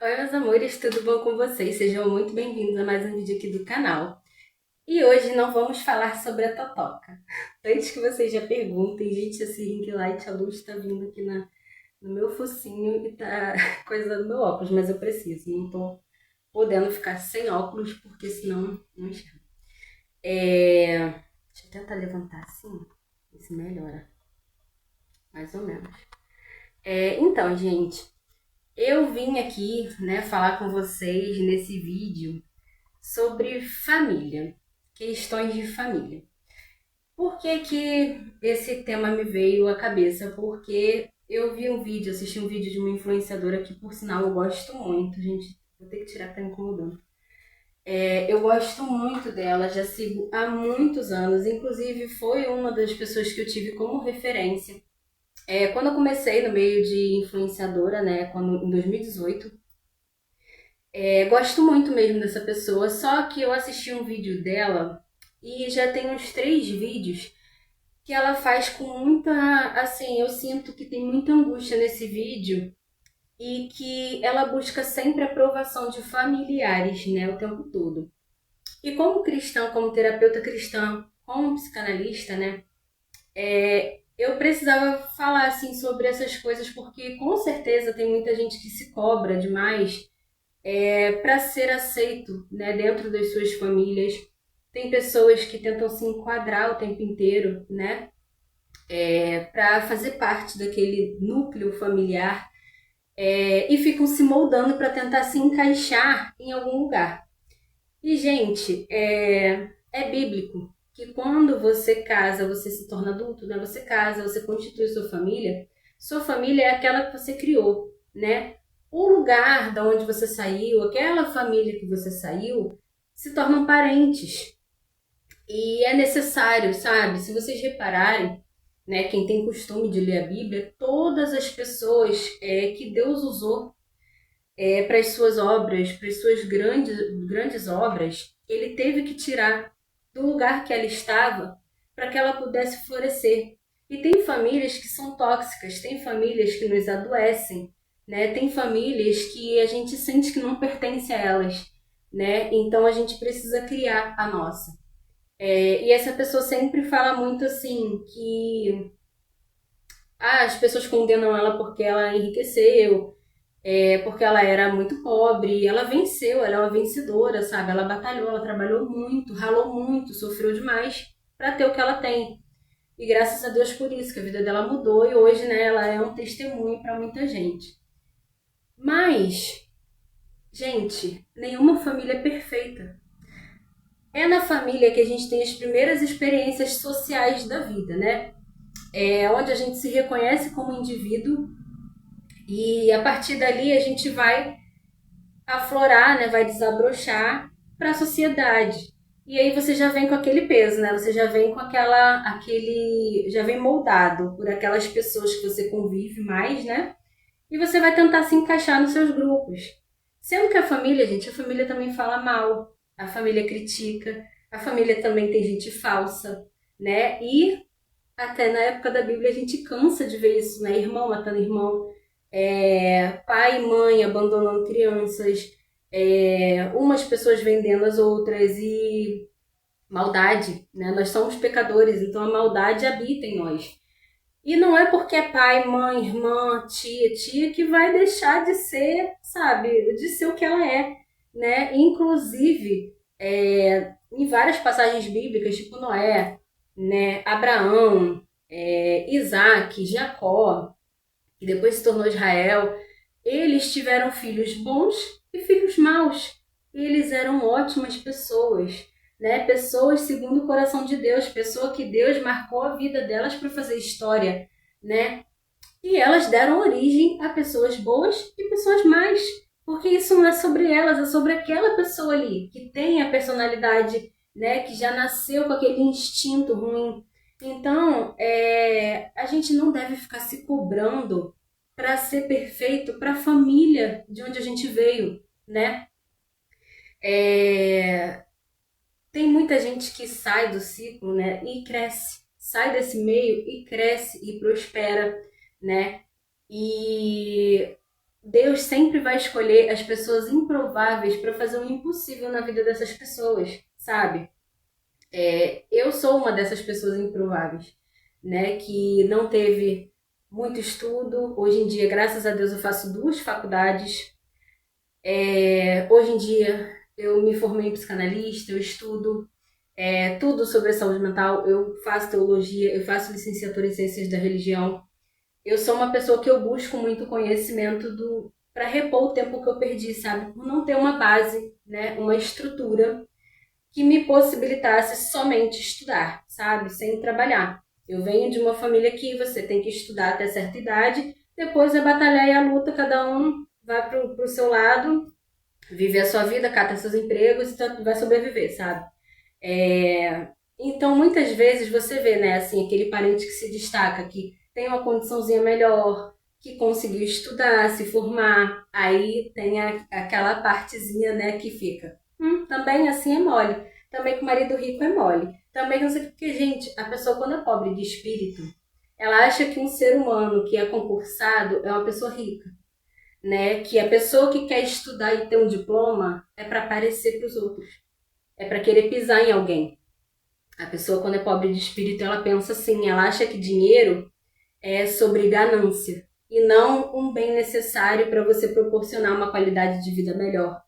Oi, meus amores, tudo bom com vocês? Sejam muito bem-vindos a mais um vídeo aqui do canal. E hoje não vamos falar sobre a Totoca. Antes que vocês já perguntem, gente, esse ring light, a luz tá vindo aqui no meu focinho e tá coisando meu óculos, mas eu preciso, não tô podendo ficar sem óculos porque senão não enxergo. Deixa eu tentar levantar assim, ver se melhora, mais ou menos. Então, gente, eu vim aqui, né, falar com vocês nesse vídeo sobre família, questões de família. Por que que esse tema me veio à cabeça? Porque eu vi um vídeo, assisti um vídeo de uma influenciadora que, por sinal, eu gosto muito, gente. Vou ter que tirar que tá me incomodando. Eu gosto muito dela, já sigo há muitos anos. Inclusive, foi uma das pessoas que eu tive como referência. Quando eu comecei no meio de influenciadora, né, em 2018, gosto muito mesmo dessa pessoa, só que eu assisti um vídeo dela e já tem uns 3 vídeos que ela faz com muita. Assim, eu sinto que tem muita angústia nesse vídeo e que ela busca sempre a aprovação de familiares, né, o tempo todo. E como cristã, como terapeuta cristã, como psicanalista, né, eu precisava falar assim sobre essas coisas porque com certeza tem muita gente que se cobra demais para ser aceito, né, dentro das suas famílias. Tem pessoas que tentam se enquadrar o tempo inteiro, né, para fazer parte daquele núcleo familiar, e ficam se moldando para tentar se encaixar em algum lugar. E, gente, é bíblico que quando você casa, você se torna adulto, né? Você casa, você constitui sua família é aquela que você criou, né? O lugar da onde você saiu, aquela família que você saiu, se tornam parentes. E é necessário, sabe? Se vocês repararem, né, quem tem costume de ler a Bíblia, todas as pessoas que Deus usou para as suas obras, para as suas grandes obras, ele teve que tirar do lugar que ela estava para que ela pudesse florescer. E tem famílias que são tóxicas, tem famílias que nos adoecem, né? Tem famílias que a gente sente que não pertence a elas, né? Então a gente precisa criar a nossa. E essa pessoa sempre fala muito assim que as pessoas condenam ela porque ela enriqueceu, porque ela era muito pobre, ela venceu, ela é uma vencedora, sabe? Ela batalhou, ela trabalhou muito, ralou muito, sofreu demais para ter o que ela tem. E graças a Deus por isso, que a vida dela mudou e hoje, né, ela é um testemunho para muita gente. Mas, gente, nenhuma família é perfeita. É na família que a gente tem as primeiras experiências sociais da vida, né? É onde a gente se reconhece como indivíduo e a partir dali a gente vai aflorar, né, vai desabrochar para a sociedade. E aí você já vem com aquele peso, né? Você já vem com já vem moldado por aquelas pessoas que você convive mais, né? E você vai tentar se encaixar nos seus grupos. Sendo que a família, gente, a família também fala mal, a família critica, a família também tem gente falsa, né? E até na época da Bíblia a gente cansa de ver isso, né? Irmão matando irmão, pai e mãe abandonando crianças, umas pessoas vendendo as outras e maldade, né? Nós somos pecadores, então a maldade habita em nós. E não é porque é pai, mãe, irmã, tia que vai deixar de ser, sabe, de ser o que ela é, né? Inclusive, em várias passagens bíblicas, tipo Noé, né, Abraão, Isaac, Jacó, que depois se tornou Israel, eles tiveram filhos bons e filhos maus. E eles eram ótimas pessoas, né? Pessoas segundo o coração de Deus, pessoa que Deus marcou a vida delas para fazer história, né? E elas deram origem a pessoas boas e pessoas más, porque isso não é sobre elas, é sobre aquela pessoa ali que tem a personalidade, né? Que já nasceu com aquele instinto ruim. Então, a gente não deve ficar se cobrando para ser perfeito para a família de onde a gente veio, né? É, Tem muita gente que sai do ciclo, né, e cresce, sai desse meio e cresce e prospera, né? E Deus sempre vai escolher as pessoas improváveis para fazer o impossível na vida dessas pessoas, sabe? Eu sou uma dessas pessoas improváveis, né? Que não teve muito estudo. Hoje em dia, graças a Deus, eu faço 2 faculdades. Hoje em dia, eu me formei em psicanalista, eu estudo tudo sobre a saúde mental, eu faço teologia, eu faço licenciatura em ciências da religião. Eu sou uma pessoa que eu busco muito conhecimento para repor o tempo que eu perdi, sabe? Por não ter uma base, né? Uma estrutura que me possibilitasse somente estudar, sabe? Sem trabalhar. Eu venho de uma família que você tem que estudar até certa idade, depois é batalhar e a luta, cada um vai pro seu lado, viver a sua vida, cata seus empregos e vai sobreviver, sabe? Então, muitas vezes você vê, né, assim, aquele parente que se destaca, que tem uma condiçãozinha melhor, que conseguiu estudar, se formar, aí tem aquela partezinha, né, que fica. Também assim é mole. Também que o marido rico é mole. Também não sei porque, gente, a pessoa quando é pobre de espírito, ela acha que um ser humano que é concursado é uma pessoa rica, né? Que a pessoa que quer estudar e ter um diploma é para aparecer para os outros, é para querer pisar em alguém. A pessoa quando é pobre de espírito, ela pensa assim, ela acha que dinheiro é sobre ganância e não um bem necessário para você proporcionar uma qualidade de vida melhor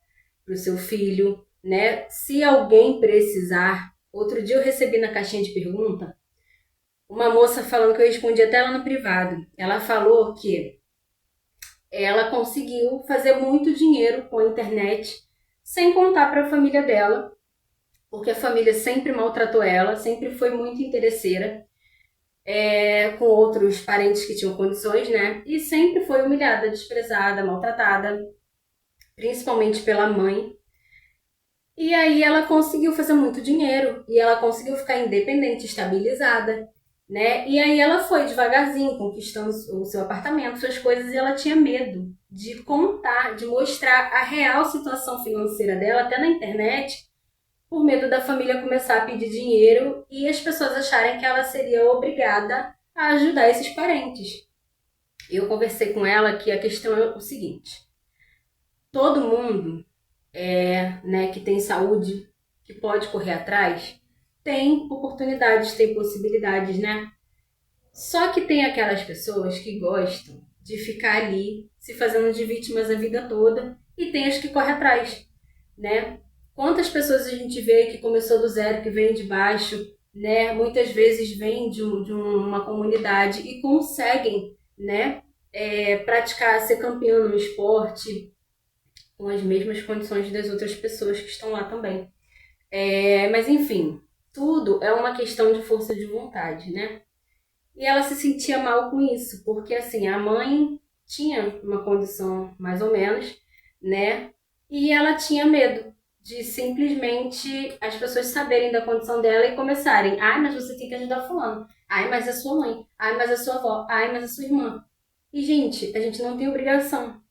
para o seu filho, né? Se alguém precisar. Outro dia eu recebi na caixinha de pergunta uma moça falando que eu respondi até ela no privado. Ela falou que ela conseguiu fazer muito dinheiro com a internet sem contar para a família dela, porque a família sempre maltratou ela, sempre foi muito interesseira, com outros parentes que tinham condições, né? E sempre foi humilhada, desprezada, maltratada, principalmente pela mãe. E aí ela conseguiu fazer muito dinheiro e ela conseguiu ficar independente, estabilizada, né? E aí ela foi devagarzinho conquistando o seu apartamento, suas coisas, e ela tinha medo de contar, de mostrar a real situação financeira dela até na internet, por medo da família começar a pedir dinheiro e as pessoas acharem que ela seria obrigada a ajudar esses parentes. Eu conversei com ela que a questão é o seguinte: todo mundo né, que tem saúde, que pode correr atrás, tem oportunidades, tem possibilidades, né? Só que tem aquelas pessoas que gostam de ficar ali se fazendo de vítimas a vida toda e tem as que correm atrás, né? Quantas pessoas a gente vê que começou do zero, que vem de baixo, né? Muitas vezes vem de uma comunidade e conseguem, né? Praticar, ser campeão no esporte, com as mesmas condições das outras pessoas que estão lá também. Mas enfim, tudo é uma questão de força de vontade, né? E ela se sentia mal com isso, porque assim, a mãe tinha uma condição mais ou menos, né? E ela tinha medo de simplesmente as pessoas saberem da condição dela e começarem: ai, mas você tem que ajudar fulano. Ai, mas é sua mãe. Ai, mas é sua avó. Ai, mas é sua irmã. E, gente, a gente não tem obrigação.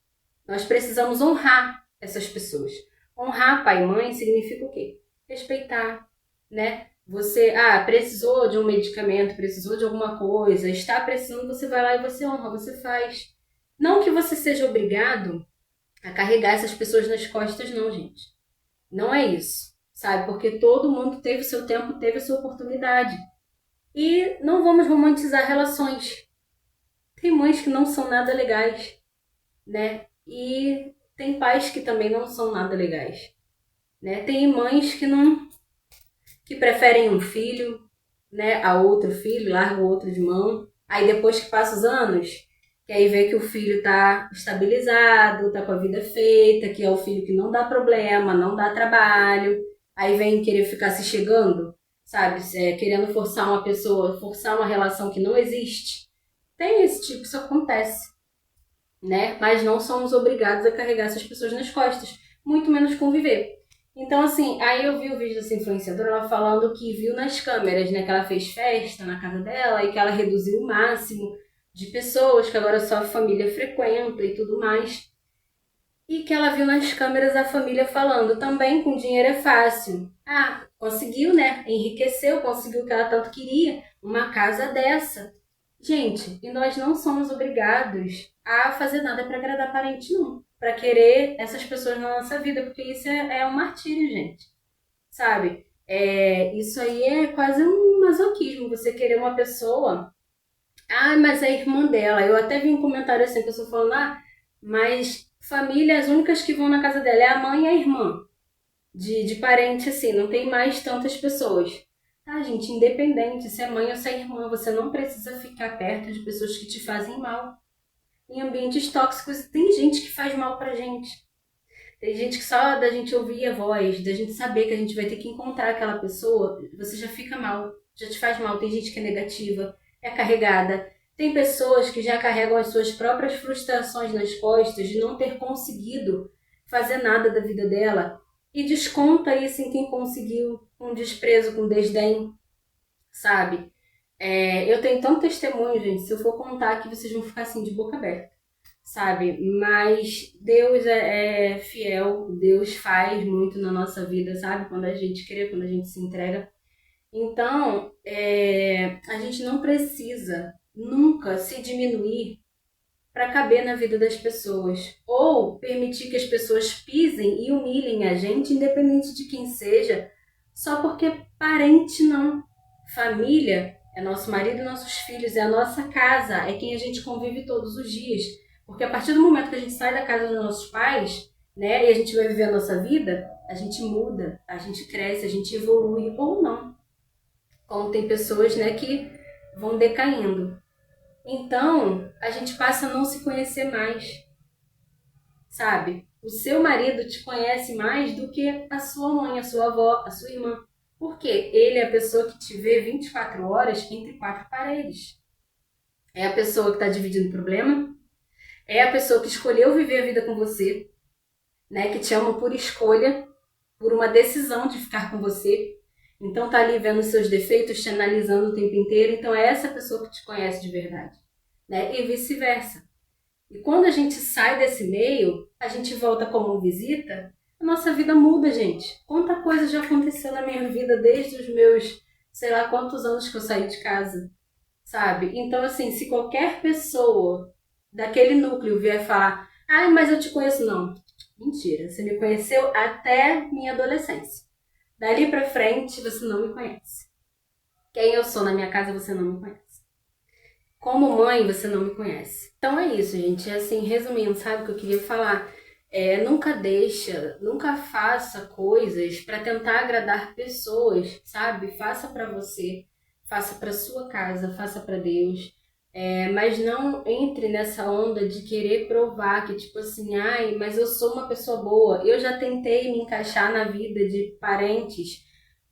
Nós precisamos honrar essas pessoas. Honrar pai e mãe significa o quê? Respeitar, né? Você, precisou de um medicamento, precisou de alguma coisa, está precisando, você vai lá e você honra, você faz. Não que você seja obrigado a carregar essas pessoas nas costas, não, gente. Não é isso, sabe? Porque todo mundo teve o seu tempo, teve a sua oportunidade. E não vamos romantizar relações. Tem mães que não são nada legais, né? E tem pais que também não são nada legais, né? Tem mães que preferem um filho, né, a outro filho, larga o outro de mão. Aí depois que passa os anos, que aí vê que o filho tá estabilizado, tá com a vida feita, que é o filho que não dá problema, não dá trabalho. Aí vem querer ficar se chegando, sabe? Querendo forçar uma pessoa, forçar uma relação que não existe. Tem esse tipo, isso acontece, né? Mas não somos obrigados a carregar essas pessoas nas costas, muito menos conviver. Então, assim, aí eu vi o vídeo dessa influenciadora, ela falando que viu nas câmeras, né, que ela fez festa na casa dela e que ela reduziu o máximo de pessoas, que agora só a família frequenta e tudo mais. E que ela viu nas câmeras a família falando: também com dinheiro é fácil. Conseguiu, né? Enriqueceu, conseguiu o que ela tanto queria, uma casa dessa. Gente, e nós não somos obrigados a fazer nada para agradar parente, não. Para querer essas pessoas na nossa vida, porque isso é um martírio, gente. Sabe? Isso aí é quase um masoquismo, você querer uma pessoa. Ah, mas é a irmã dela. Eu até vi um comentário assim, a pessoa falando, mas família, as únicas que vão na casa dela é a mãe e a irmã. De parente, assim, não tem mais tantas pessoas. Tá, gente, independente se é mãe ou se é irmã, você não precisa ficar perto de pessoas que te fazem mal. Em ambientes tóxicos, tem gente que faz mal pra gente. Tem gente que só da gente ouvir a voz, da gente saber que a gente vai ter que encontrar aquela pessoa, você já fica mal, já te faz mal. Tem gente que é negativa, é carregada. Tem pessoas que já carregam as suas próprias frustrações nas costas de não ter conseguido fazer nada da vida dela e desconta isso em quem conseguiu, com desprezo, com desdém, sabe? Eu tenho tanto testemunho, gente, se eu for contar aqui vocês vão ficar assim de boca aberta, sabe? Mas Deus é fiel, Deus faz muito na nossa vida, sabe? Quando a gente crê, quando a gente se entrega. Então, a gente não precisa nunca se diminuir para caber na vida das pessoas ou permitir que as pessoas pisem e humilhem a gente, independente de quem seja, só porque parente não. Família é nosso marido e nossos filhos, é a nossa casa, é quem a gente convive todos os dias. Porque a partir do momento que a gente sai da casa dos nossos pais, né, e a gente vai viver a nossa vida, a gente muda, a gente cresce, a gente evolui ou não. Como tem pessoas, né, que vão decaindo. Então, a gente passa a não se conhecer mais, sabe? O seu marido te conhece mais do que a sua mãe, a sua avó, a sua irmã. Porque ele é a pessoa que te vê 24 horas entre quatro paredes. É a pessoa que está dividindo o problema, é a pessoa que escolheu viver a vida com você, né? Que te ama por escolha, por uma decisão de ficar com você. Então tá ali vendo os seus defeitos, te analisando o tempo inteiro. Então é essa pessoa que te conhece de verdade, né? E vice-versa. E quando a gente sai desse meio, a gente volta como visita, a nossa vida muda, gente. Quanta coisa já aconteceu na minha vida desde os meus, sei lá quantos anos que eu saí de casa, sabe? Então, assim, se qualquer pessoa daquele núcleo vier falar, ai, mas eu te conheço, não. Mentira, você me conheceu até minha adolescência. Dali pra frente, você não me conhece. Quem eu sou na minha casa, você não me conhece. Como mãe, você não me conhece. Então é isso, gente. Assim, resumindo, sabe o que eu queria falar? Nunca faça coisas para tentar agradar pessoas, sabe? Faça para você, faça para sua casa, faça para Deus. Mas não entre nessa onda de querer provar que, tipo assim, ai, mas eu sou uma pessoa boa. Eu já tentei me encaixar na vida de parentes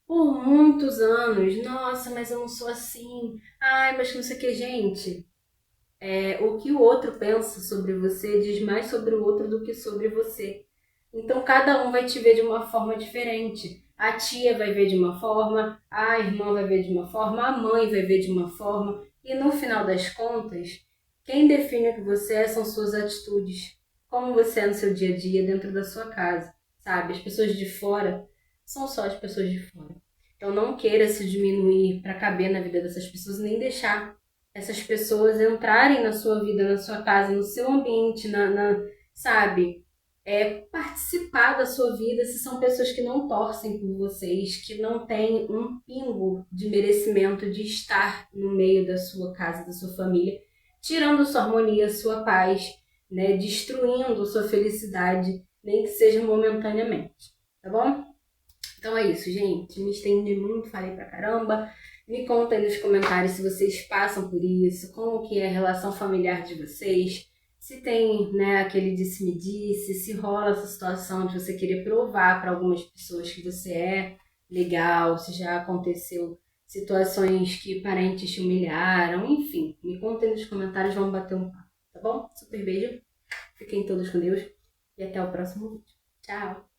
por muitos anos. Nossa, mas eu não sou assim. Ai, mas que não sei o que, gente. O que o outro pensa sobre você diz mais sobre o outro do que sobre você. Então cada um vai te ver de uma forma diferente. A tia vai ver de uma forma, a irmã vai ver de uma forma, a mãe vai ver de uma forma. E no final das contas, quem define o que você é são suas atitudes. Como você é no seu dia a dia, dentro da sua casa, sabe? As pessoas de fora são só as pessoas de fora. Então não queira se diminuir para caber na vida dessas pessoas, nem deixar essas pessoas entrarem na sua vida, na sua casa, no seu ambiente, sabe? Participar da sua vida se são pessoas que não torcem por vocês, que não têm um pingo de merecimento de estar no meio da sua casa, da sua família, tirando sua harmonia, sua paz, né? Destruindo sua felicidade, nem que seja momentaneamente, tá bom? Então é isso, gente. Me estendi muito, falei pra caramba. Me conta aí nos comentários se vocês passam por isso, como que é a relação familiar de vocês, se tem, né, aquele disse-me-disse, se rola essa situação de você querer provar para algumas pessoas que você é legal, se já aconteceu situações que parentes te humilharam, enfim. Me conta aí nos comentários, vamos bater um papo, tá bom? Super beijo, fiquem todos com Deus e até o próximo vídeo. Tchau!